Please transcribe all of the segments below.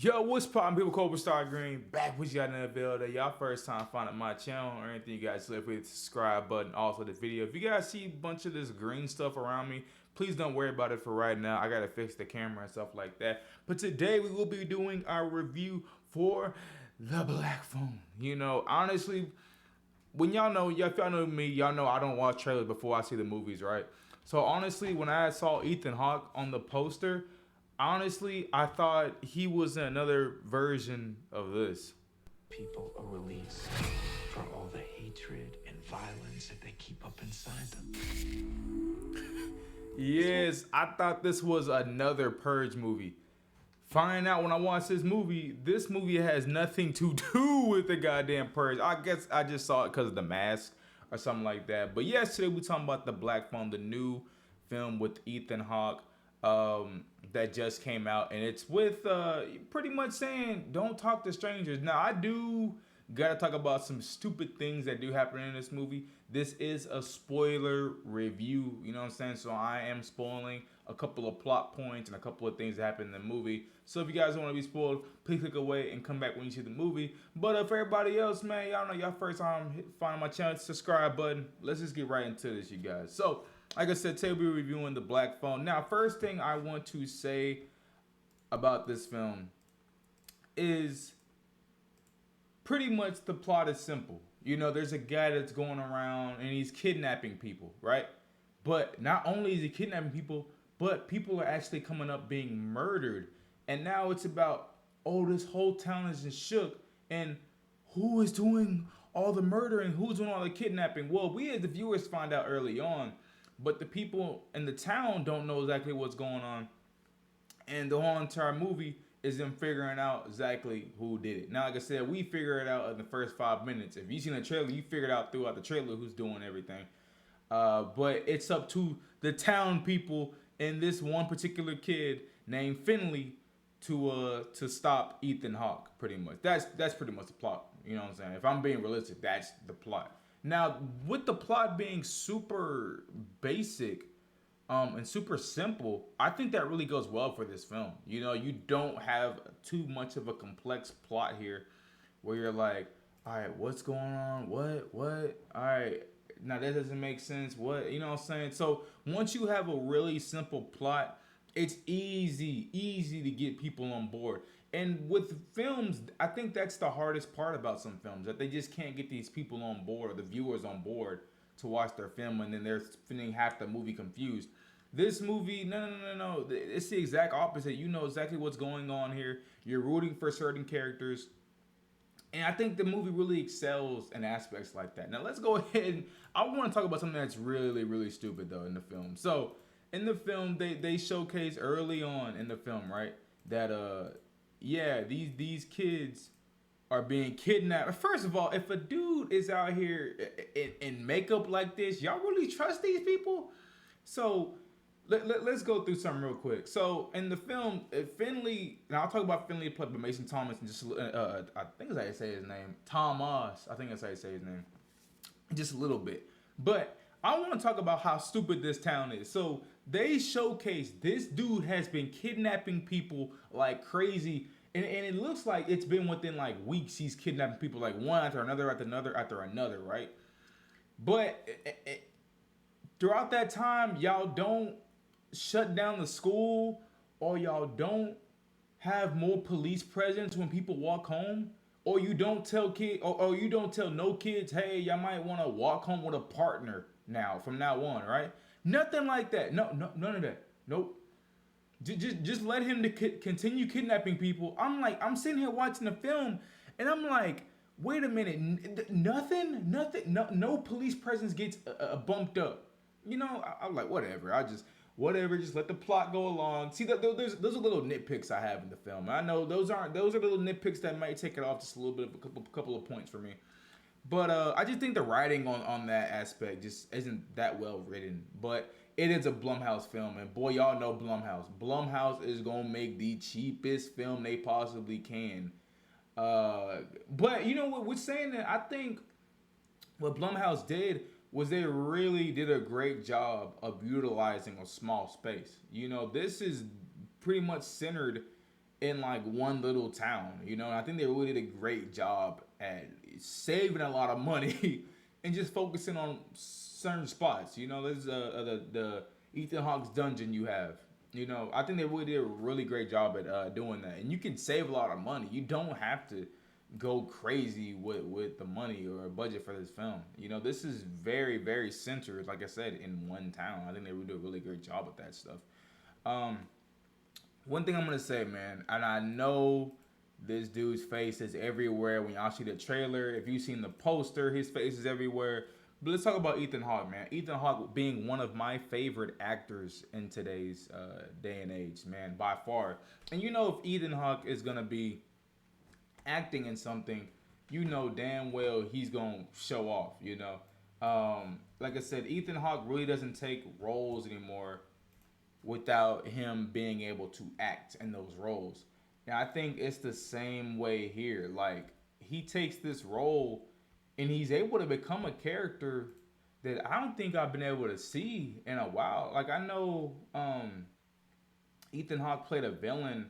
Yo, what's poppin', people? Cobra Star Green back with y'all in the video. Y'all first time finding my channel or anything, you guys feel free to subscribe button. Also, the video. If you guys see a bunch of this green stuff around me, please don't worry about it for right now. I gotta fix the camera and stuff like that. But today we will be doing our review for the Black Phone. You know, honestly, when if y'all know me, y'all know I don't watch trailers before I see the movies, right? So honestly, when I saw Ethan Hawke on the poster, honestly, I thought he was another version of this. People a release for all the hatred and violence that they keep up inside them. Yes, I thought this was another Purge movie. Finding out when I watched this movie has nothing to do with the goddamn Purge. I guess I just saw it because of the mask or something like that. But yes, today we're talking about The Black Phone, the new film with Ethan Hawke that just came out. And it's with pretty much saying don't talk to strangers. Now, I do gotta talk about some stupid things that do happen in this movie. This is a spoiler review, you know what I'm saying? So I am spoiling a couple of plot points and a couple of things that happen in the movie. So if you guys don't want to be spoiled, please click away and come back when you see the movie. But for everybody else, man, y'all know y'all first time finding my channel, subscribe button. Let's just get right into this, you guys. So, like I said, today we're reviewing The Black Phone. Now, first thing I want to say about this film is pretty much the plot is simple. You know, there's a guy that's going around and he's kidnapping people, right? But not only is he kidnapping people, but people are actually coming up being murdered. And now it's about, oh, this whole town is just shook. And who is doing all the murdering? Who's doing all the kidnapping? Well, we as the viewers find out early on, but the people in the town don't know exactly what's going on. And the whole entire movie is them figuring out exactly who did it. Now, like I said, we figure it out in the first 5 minutes. If you seen the trailer, you figured out throughout the trailer who's doing everything. But it's up to the town people and this one particular kid named Finley to stop Ethan Hawke. Pretty much, that's pretty much the plot. You know what I'm saying? If I'm being realistic, that's the plot. Now, with the plot being super basic, and super simple, I think that really goes well for this film. You know, you don't have too much of a complex plot here where you're like, all right, what's going on? What? All right, now that doesn't make sense. What? You know what I'm saying? So once you have a really simple plot, it's easy to get people on board. And with films, I think that's the hardest part about some films, that they just can't get these people on board, or the viewers on board, to watch their film, and then they're spending half the movie confused. This movie, no. It's the exact opposite. You know exactly what's going on here. You're rooting for certain characters. And I think the movie really excels in aspects like that. Now, let's go ahead and I want to talk about something that's really stupid, though, in the film. So, in the film, they showcase early on in the film, right, that, these kids are being kidnapped. First of all, if a dude is out here in makeup like this, y'all really trust these people? So let's go through something real quick. So in the film, Finley, and I'll talk about Finley played by Mason Thomas, and just I think that's how you say his name, Thomas. I think that's how you say his name, just a little bit. But I want to talk about how stupid this town is. So they showcase this dude has been kidnapping people like crazy. And it looks like it's been within like weeks he's kidnapping people, like one after another, right? But throughout that time, y'all don't shut down the school, or y'all don't have more police presence when people walk home, or you don't tell or you don't tell no kids, hey, y'all might want to walk home with a partner from now on, right? Nothing like that. No, none of that. Nope. Just let him continue kidnapping people. I'm sitting here watching the film, and I'm like, wait a minute, nothing, no police presence gets bumped up. You know, I'm like, whatever. Just let the plot go along. See, those are little nitpicks I have in the film. I know those are little nitpicks that might take it off just a little bit of a couple of points for me. But I just think the writing on that aspect just isn't that well written. But it is a Blumhouse film, and boy, y'all know Blumhouse. Blumhouse is gonna make the cheapest film they possibly can. But you know what? With saying that, I think what Blumhouse did was they really did a great job of utilizing a small space. You know, this is pretty much centered in like one little town, you know. And I think they really did a great job at saving a lot of money and just focusing on certain spots. You know, there's the Ethan Hawke's dungeon you have. You know, I think they really did a really great job at doing that, and you can save a lot of money. You don't have to go crazy with the money or budget for this film. You know, this is very centered, like I said, in one town. I think they would do a really great job with that stuff. Um, One thing I'm gonna say, man, and I know this dude's face is everywhere when y'all see the trailer. If you've seen the poster, his face is everywhere. But let's talk about Ethan Hawke, man. Ethan Hawke being one of my favorite actors in today's day and age, man, by far. And you know, if Ethan Hawke is gonna be acting in something, you know damn well he's gonna show off. You know, like I said, Ethan Hawke really doesn't take roles anymore without him being able to act in those roles. And I think it's the same way here. Like, he takes this role and he's able to become a character that I don't think I've been able to see in a while. Like, I know Ethan Hawke played a villain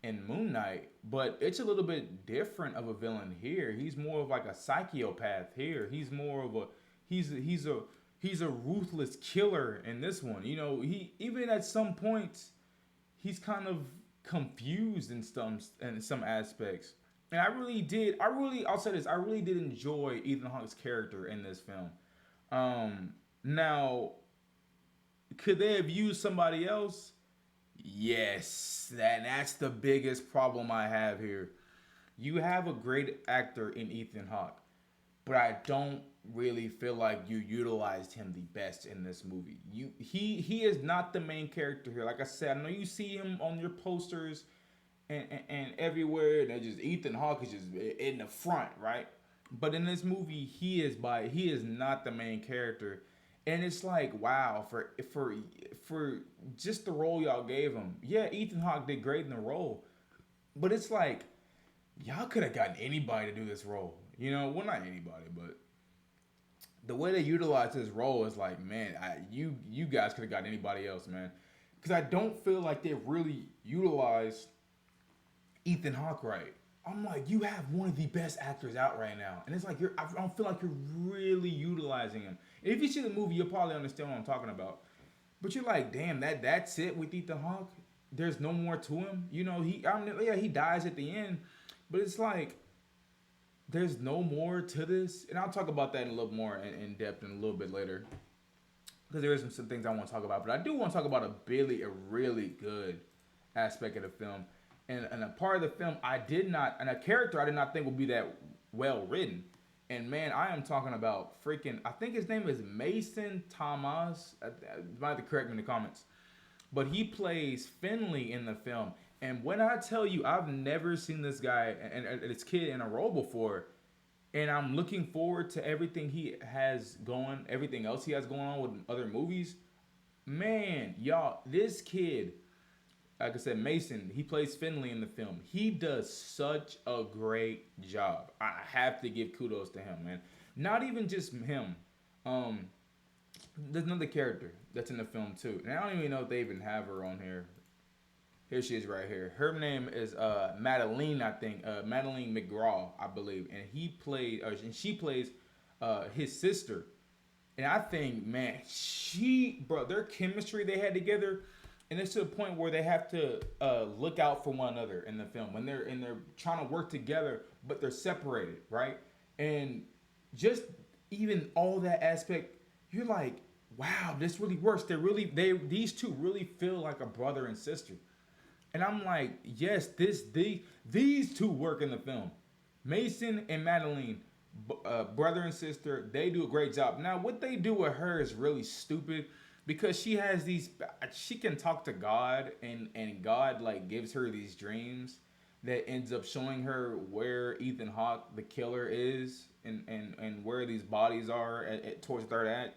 in Moon Knight, but it's a little bit different of a villain here. He's more of like a psychopath here. He's more of a he's a ruthless killer in this one. You know, he even at some points he's kind of confused in some aspects. And I'll say this, I really did enjoy Ethan Hawke's character in this film. Now, could they have used somebody else? Yes, that's the biggest problem I have here. You have a great actor in Ethan Hawke, but I don't really feel like you utilized him the best in this movie. He is not the main character here. Like I said, I know you see him on your posters and everywhere. And just Ethan Hawke is just in the front, right? But in this movie, he is not the main character. And it's like, wow, for just the role y'all gave him. Yeah, Ethan Hawke did great in the role. But it's like, y'all could have gotten anybody to do this role. You know, well, not anybody, but the way they utilize his role is like, man, you guys could have gotten anybody else, man. Because I don't feel like they really utilized Ethan Hawke right. I'm like, you have one of the best actors out right now, and it's like I don't feel like you're really utilizing him. And if you see the movie, you'll probably understand what I'm talking about. But you're like, damn, that's it with Ethan Hawke. There's no more to him. You know, he dies at the end, but it's like there's no more to this. And I'll talk about that in a little more in depth in a little bit later, because there is some things I want to talk about. But I do want to talk about a really good aspect of the film. And a part of the film a character I did not think would be that well written. And man, I am talking about freaking, I think his name is Mason Thomas. You might have to correct me in the comments. But he plays Finley in the film. And when I tell you, I've never seen this guy and this kid in a role before. And I'm looking forward to everything everything else he has going on with other movies. Man, y'all, this kid, like I said, Mason, he plays Finley in the film. He does such a great job. I have to give kudos to him, man. Not even just him. There's another character that's in the film too. And I don't even know if they even have her on here. Here she is right here. Her name is Madeline, I think. Madeline McGraw, I believe. And she plays his sister. And I think, man, their chemistry they had together. And it's to the point where they have to look out for one another in the film when they're trying to work together, but they're separated, right? And just even all that aspect, you're like, wow, this really works. These two really feel like a brother and sister. And I'm like, yes, these two work in the film. Mason and Madeline, brother and sister, they do a great job. Now, what they do with her is really stupid. Because she can talk to God, and God like gives her these dreams that ends up showing her where Ethan Hawke, the killer, is, and where these bodies are towards the third act.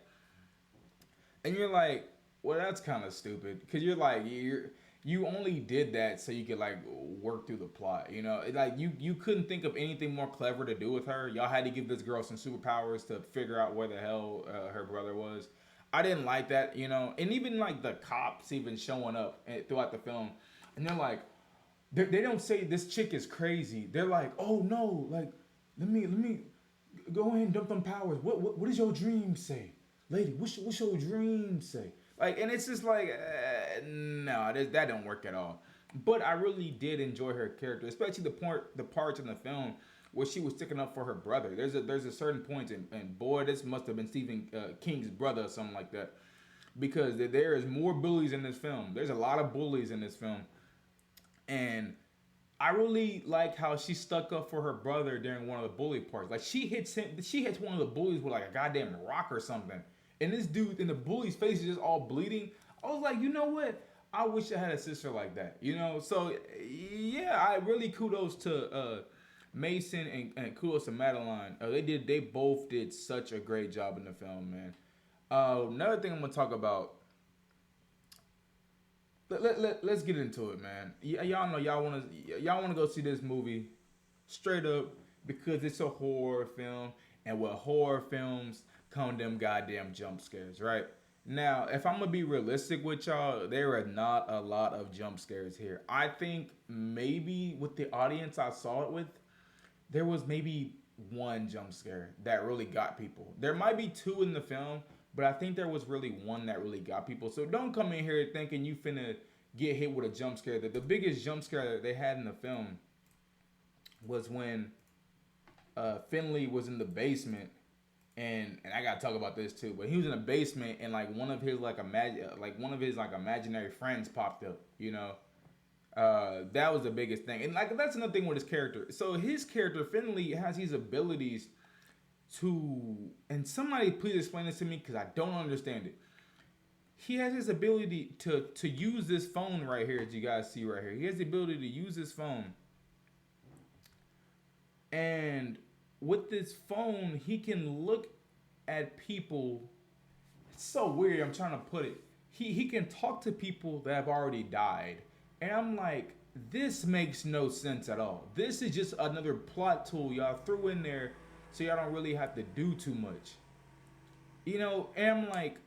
And you're like, well, that's kind of stupid, because you're like, you only did that so you could like work through the plot, you know, like you couldn't think of anything more clever to do with her. Y'all had to give this girl some superpowers to figure out where the hell her brother was. I didn't like that, you know, and even like the cops even showing up throughout the film, and they're like, They don't say this chick is crazy. They're like, oh no, like let me go ahead and dump them powers. What does your dream say, lady? What's your dream say? Like, and it's just like, no, that don't work at all. But I really did enjoy her character, especially the parts in the film where she was sticking up for her brother. There's a certain point, and boy, this must have been Stephen King's brother or something like that, because there is more bullies in this film. There's a lot of bullies in this film, and I really like how she stuck up for her brother during one of the bully parts. Like she hits one of the bullies with like a goddamn rock or something, and this dude in the bully's face is just all bleeding. I was like, you know what? I wish I had a sister like that. You know, so yeah, I really kudos to Mason and kudos to Madeline. They both did such a great job in the film, man. Another thing I'm gonna talk about. Let's get into it, man. Y'all know y'all wanna go see this movie straight up because it's a horror film, and with horror films come them goddamn jump scares, right? Now, if I'm gonna be realistic with y'all, there are not a lot of jump scares here. I think maybe with the audience I saw it with, there was maybe one jump scare that really got people. There might be two in the film, but I think there was really one that really got people. So don't come in here thinking you finna get hit with a jump scare. The biggest jump scare that they had in the film was when Finley was in the basement, and I gotta talk about this too. But he was in the basement, and like one of his imaginary friends popped up. You know, that was the biggest thing, and like that's another thing with his character. So his character Finley has these abilities to, and somebody please explain this to me because I don't understand it. He has his ability to use this phone right here, as you guys see right here. He has the ability to use this phone, and with this phone, he can look at people. It's so weird. I'm trying to put it. He can talk to people that have already died, and I'm like, this makes no sense at all. This is just another plot tool y'all threw in there so y'all don't really have to do too much. You know, and I'm like,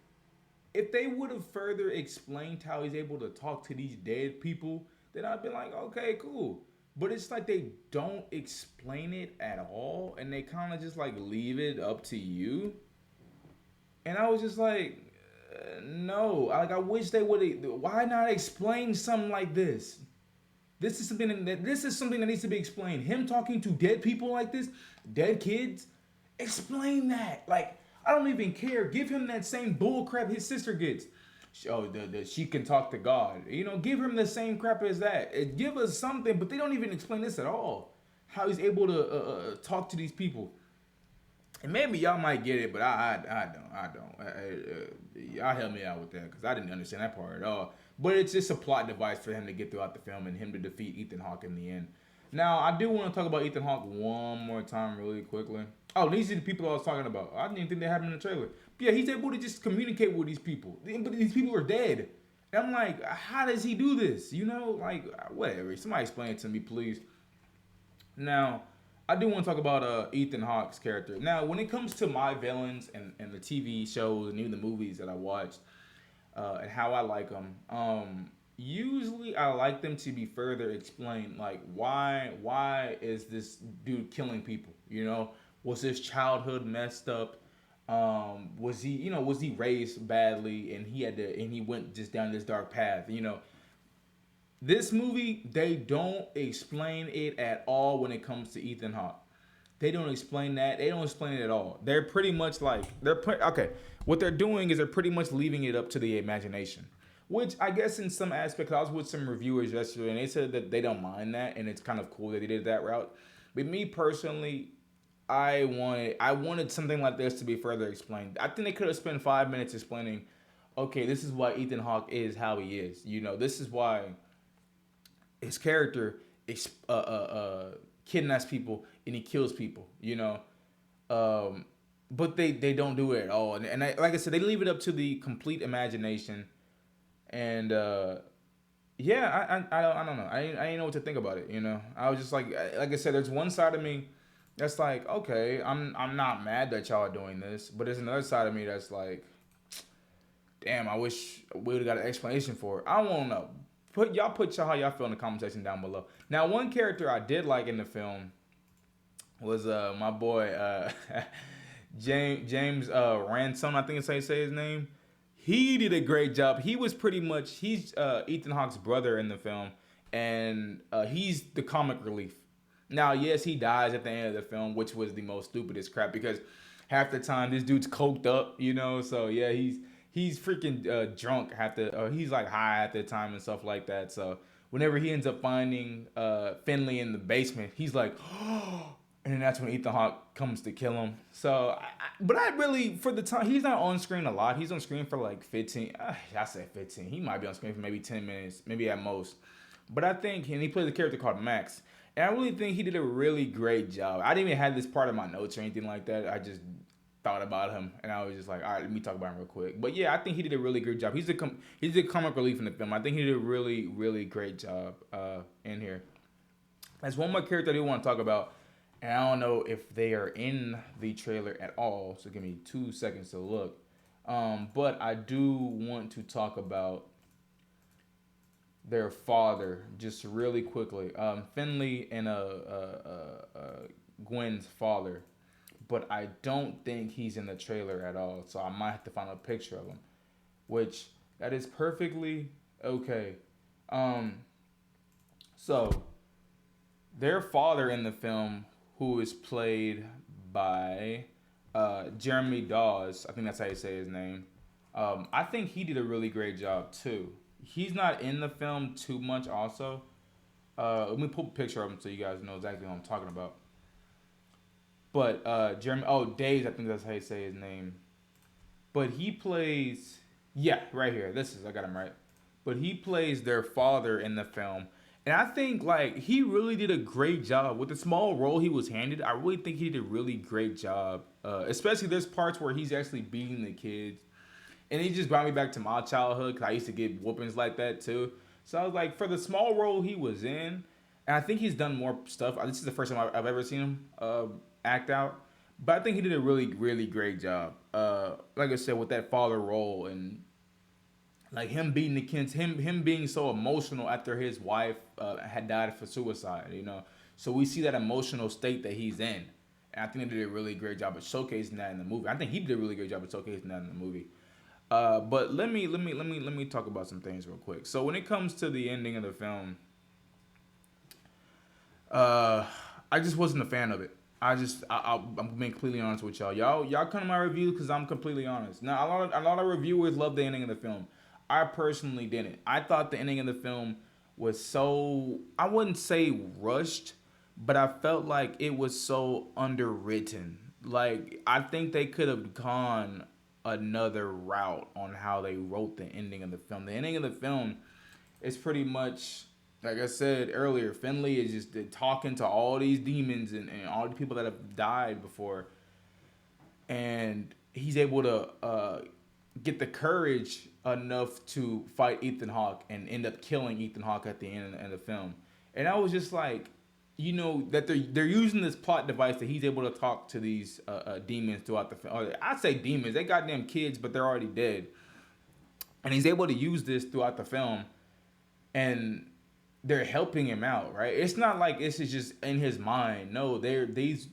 if they would have further explained how he's able to talk to these dead people, then I'd be like, okay, cool. But it's like they don't explain it at all, and they kind of just like leave it up to you. And I was just like, no. Like I wish they would. Why not explain something like this? This is something that needs to be explained. Him talking to dead people like this, dead kids, explain that. Like I don't even care. Give him that same bull crap his sister gets. Oh, she can talk to God. You know, give him the same crap as that. Give us something, but they don't even explain this at all. How he's able to talk to these people. And maybe y'all might get it, but I don't. Y'all help me out with that because I didn't understand that part at all. But it's just a plot device for him to get throughout the film and him to defeat Ethan Hawke in the end. Now, I do want to talk about Ethan Hawke one more time really quickly. Oh, these are the people I was talking about. I didn't even think they had him in the trailer. But yeah, he's able to just communicate with these people. But these people are dead. And I'm like, how does he do this? You know, like, whatever. Somebody explain it to me, please. Now, I do want to talk about Ethan Hawke's character. Now, when it comes to my villains and the TV shows and even the movies that I watched and how I like them, usually I like them to be further explained. Like, why is this dude killing people? You know, was his childhood messed up? Was he raised badly and he went just down this dark path? You know, this movie, they don't explain it at all when it comes to Ethan Hawke. They don't explain that. They don't explain it at all. They're pretty much like, okay, what they're doing is they're pretty much leaving it up to the imagination. Which I guess in some aspects, I was with some reviewers yesterday and they said that they don't mind that and it's kind of cool that they did that route. But me personally, I wanted something like this to be further explained. I think they could have spent 5 minutes explaining, okay, this is why Ethan Hawke is how he is. You know, this is why his character kidnaps people and he kills people, you know. But they don't do it at all. And like I said, they leave it up to the complete imagination. And yeah, I don't know. I didn't know what to think about it, you know. I was just like I said, there's one side of me that's like, okay, I'm not mad that y'all are doing this. But there's another side of me that's like, damn, I wish we would have got an explanation for it. I want to put how y'all feel in the comment section down below. Now, one character I did like in the film was my boy James Ransom, I think it's how you say his name. He did a great job. He was pretty much he's Ethan Hawke's brother in the film, and he's the comic relief. Now, yes, he dies at the end of the film, which was the most stupidest crap because half the time this dude's coked up, you know. So yeah, he's freaking drunk he's like high at the time and stuff like that. So whenever he ends up finding Finley in the basement, he's like, oh, and then that's when Ethan Hawke comes to kill him. So, but I really, for the time, he's not on screen a lot. He's on screen for like 15. I said 15. He might be on screen for maybe 10 minutes, maybe at most. But I think, and he plays a character called Max. And I really think he did a really great job. I didn't even have this part of my notes or anything like that. I just thought about him, and I was just like, all right, let me talk about him real quick. But yeah, I think he did a really good job. He's the comic relief in the film. I think he did a really, really great job in here. There's one more character I do want to talk about, and I don't know if they are in the trailer at all, so give me 2 seconds to look. But I do want to talk about their father just really quickly. Finley and Gwen's father, but I don't think he's in the trailer at all, so I might have to find a picture of him, which that is perfectly okay. So their father in the film, who is played by Jeremy Dawes, I think that's how you say his name. I think he did a really great job too. He's not in the film too much also. Let me pull a picture of him so you guys know exactly what I'm talking about. But Dawe, I think that's how you say his name. But he plays, yeah, right here. I got him right. But he plays their father in the film. And I think, like, he really did a great job. With the small role he was handed, I really think he did a really great job. Especially there's parts where he's actually beating the kids. And he just brought me back to my childhood because I used to get whoopings like that too. So I was like, for the small role he was in, and I think he's done more stuff. This is the first time I've ever seen him act out. But I think he did a really, really great job. Like I said, with that father role and like him beating the kids, him being so emotional after his wife had died for suicide, you know. So we see that emotional state that he's in. And I think they did a really great job of showcasing that in the movie. I think he did a really great job of showcasing that in the movie. But let me talk about some things real quick. So when it comes to the ending of the film, I just wasn't a fan of it. I'm being completely honest with y'all. Y'all come to my review because I'm completely honest. Now a lot of reviewers love the ending of the film. I personally didn't. I thought the ending of the film was so, I wouldn't say rushed, but I felt like it was so underwritten. Like I think they could have gone another route on how they wrote the ending of the film. The ending of the film is pretty much, like I said earlier, Finley is just talking to all these demons and all the people that have died before. And he's able to get the courage enough to fight Ethan Hawke and end up killing Ethan Hawke at the end of the film. And I was just like, you know, that they're using this plot device that he's able to talk to these demons throughout the film. I'd say demons. They goddamn kids, but they're already dead. And he's able to use this throughout the film. And they're helping him out, right? It's not like this is just in his mind. No, these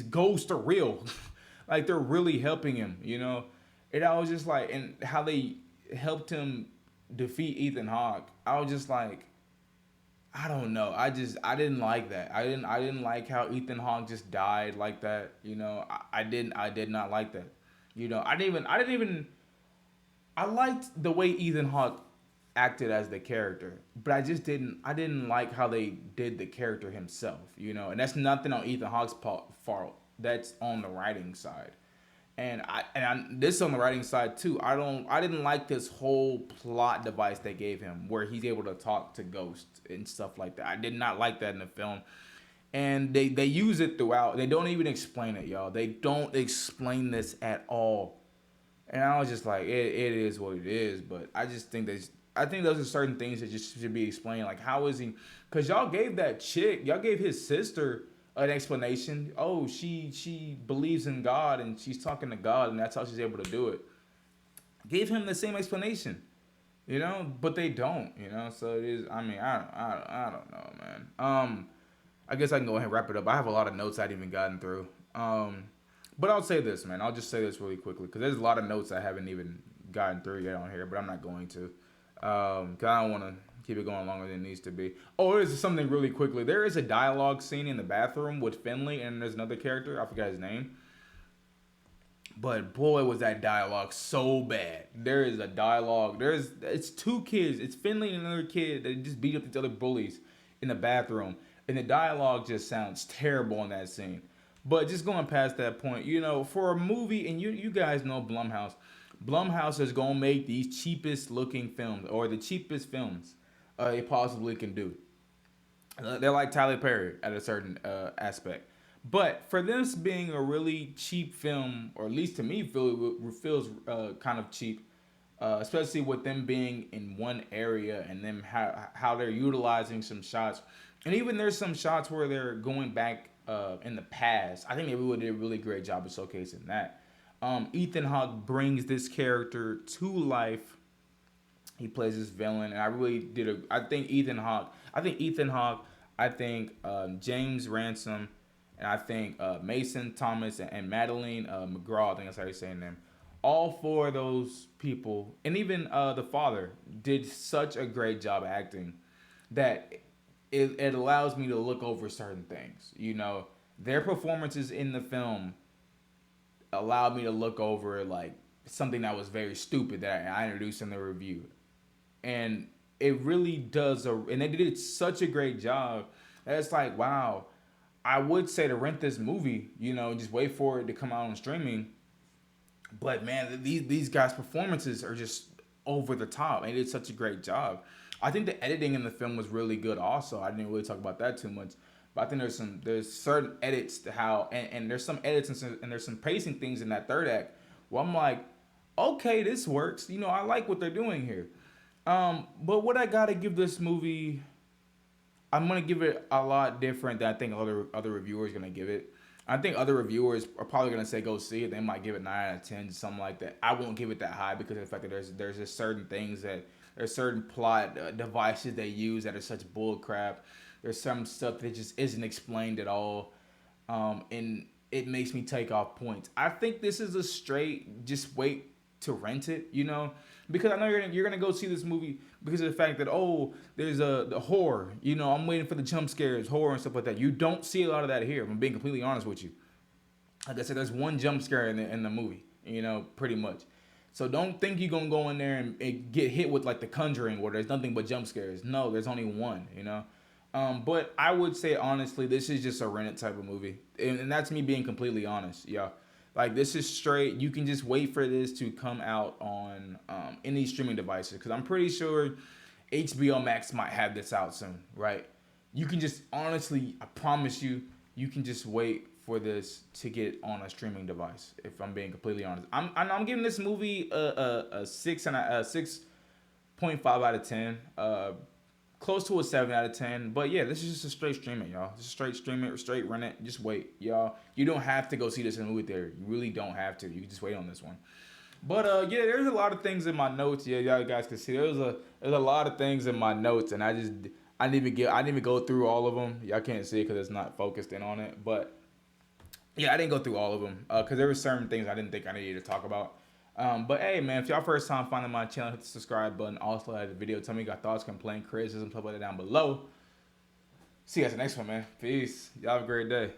ghosts are real. Like they're really helping him, you know? And I was just like, and how they helped him defeat Ethan Hawke. I was just like, I don't know. I didn't like that. I didn't like how Ethan Hawke just died like that. You know, I did not like that. You know, I liked the way Ethan Hawke acted as the character, but I didn't like how they did the character himself. You know, and that's nothing on Ethan Hawke's fault. That's on the writing side. And this on the writing side too. I didn't like this whole plot device they gave him where he's able to talk to ghosts and stuff like that. I did not like that in the film. And they use it throughout. They don't even explain it, y'all. They don't explain this at all. And I was just like, it is what it is. But I just think I think those are certain things that just should be explained. Like, how is he? Because y'all gave his sister an explanation. Oh, she believes in God and she's talking to God and that's how she's able to do it. Gave him the same explanation. but they don't, So it is. I mean, I don't know, man. I guess I can go ahead and wrap it up. I have a lot of notes I haven't even gotten through. But I'll say this, man. I'll just say this really quickly because there's a lot of notes I haven't even gotten through yet on here, but I'm not going to, because I don't want to keep it going longer than it needs to be. Oh, there's something really quickly. There is a dialogue scene in the bathroom with Finley, and there's another character. I forgot his name. But boy, was that dialogue so bad. There is a dialogue. It's two kids. It's Finley and another kid that just beat up these other bullies in the bathroom. And the dialogue just sounds terrible in that scene. But just going past that point, for a movie, and you guys know Blumhouse. Blumhouse is going to make these cheapest looking films, or the cheapest films they possibly can do. They're like Tyler Perry at a certain aspect. But for this being a really cheap film, or at least to me, feels kind of cheap, especially with them being in one area and them how they're utilizing some shots. And even there's some shots where they're going back in the past. I think they really did a really great job of showcasing that. Ethan Hawke brings this character to life. He plays this villain, and I really did. I think Ethan Hawke. I think James Ransom, and I think Mason Thomas and Madeline McGraw. I think that's how you say them. All four of those people, and even the father, did such a great job acting that it allows me to look over certain things. Their performances in the film allowed me to look over like something that was very stupid that I introduced in the review. And it really does, and they did such a great job that it's like, wow, I would say to rent this movie, just wait for it to come out on streaming. But man, these guys' performances are just over the top, and they did such a great job. I think the editing in the film was really good also. I didn't really talk about that too much. But I think there's certain edits to how, and there's some edits and there's some pacing things in that third act where I'm like, okay, this works. I like what they're doing here. But what I gotta give this movie, I'm gonna give it a lot different than I think other reviewers gonna give it. I think other reviewers are probably gonna say go see it. They might give it 9 out of 10, something like that. I won't give it that high because of the fact that there's just certain things there's certain plot devices they use that are such bull crap. There's some stuff that just isn't explained at all, and it makes me take off points. I think this is a straight just wait to rent it, because I know you're gonna go see this movie because of the fact that there's the horror, I'm waiting for the jump scares, horror and stuff like that. You don't see a lot of that here. If I'm being completely honest with you. Like I said, there's one jump scare in the movie, pretty much. So don't think you're gonna go in there and get hit with like The Conjuring where there's nothing but jump scares. No, there's only one, But I would say honestly, this is just a rented type of movie, and that's me being completely honest, yeah. Like this is straight. You can just wait for this to come out on any streaming devices because I'm pretty sure HBO Max might have this out soon, right? You can just honestly, I promise you, you can just wait for this to get on a streaming device. If I'm being completely honest, I'm giving this movie a 6.5 out of 10. Close to a 7 out of 10. But yeah, this is just a straight streaming, y'all. Just straight streaming, straight rent it. Just wait, y'all. You don't have to go see this in the movie theater. You really don't have to. You can just wait on this one. But yeah, there's a lot of things in my notes. Yeah, y'all guys can see there's a lot of things in my notes, and I didn't even go through all of them. Y'all can't see it because it's not focused in on it. But yeah, I didn't go through all of them because there were certain things I didn't think I needed to talk about. But hey, man, if y'all first time finding my channel, hit the subscribe button. Also, like the video. Tell me your thoughts, complaints, criticism, stuff like that down below. See you guys in the next one, man. Peace. Y'all have a great day.